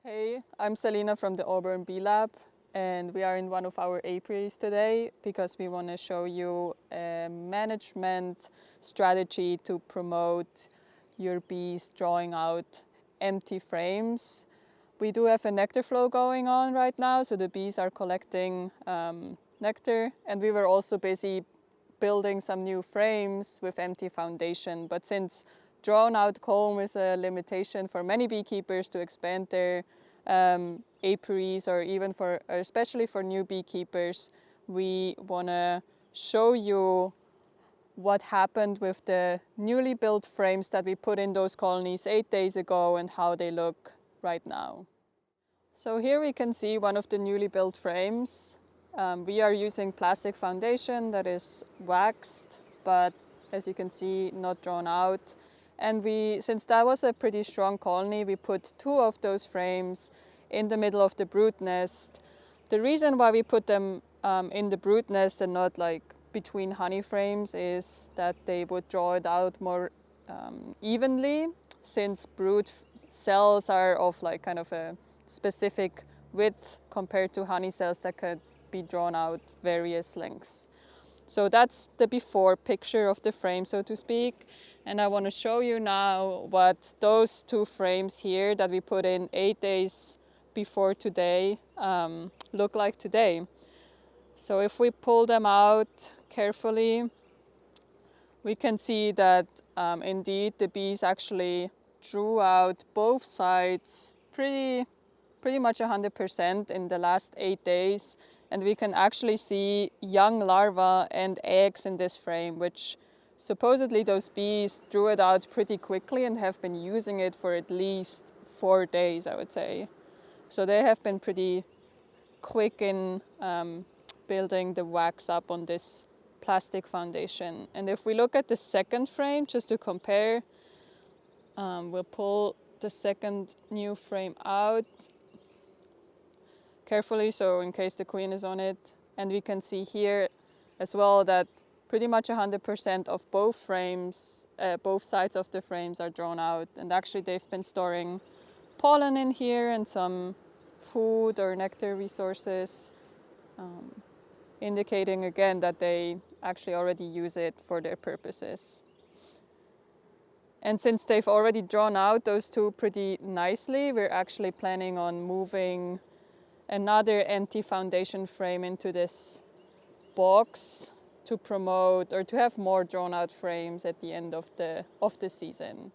Hey, I'm Selina from the Auburn Bee Lab, and we are in one of our apiaries today because we want to show you a management strategy to promote your bees drawing out empty frames. We do have a nectar flow going on right now, so the bees are collecting nectar, and we were also busy building some new frames with empty foundation. But since drawn out comb is a limitation for many beekeepers to expand their apiaries, or even especially for new beekeepers, we want to show you what happened with the newly built frames that we put in those colonies 8 days ago and how they look right now. So here we can see one of the newly built frames. We are using plastic foundation that is waxed, but as you can see, not drawn out. And since that was a pretty strong colony, we put 2 of those frames in the middle of the brood nest. The reason why we put them in the brood nest and not like between honey frames is that they would draw it out more evenly, since brood cells are of like kind of a specific width compared to honey cells that could be drawn out various lengths. So that's the before picture of the frame, so to speak. And I want to show you now what those 2 frames here that we put in 8 days before today look like today. So if we pull them out carefully, we can see that indeed the bees actually drew out both sides pretty much 100% in the last 8 days. And we can actually see young larvae and eggs in this frame, which supposedly those bees drew it out pretty quickly and have been using it for at least 4 days, I would say. So they have been pretty quick in building the wax up on this plastic foundation. And if we look at the second frame, just to compare, we'll pull the second new frame out carefully, so in case the queen is on it. And we can see here as well that pretty much 100% of both frames, both sides of the frames are drawn out. And actually they've been storing pollen in here and some food or nectar resources, indicating again that they actually already use it for their purposes. And since they've already drawn out those 2 pretty nicely, we're actually planning on moving another empty foundation frame into this box to promote or to have more drawn out frames at the end of the season.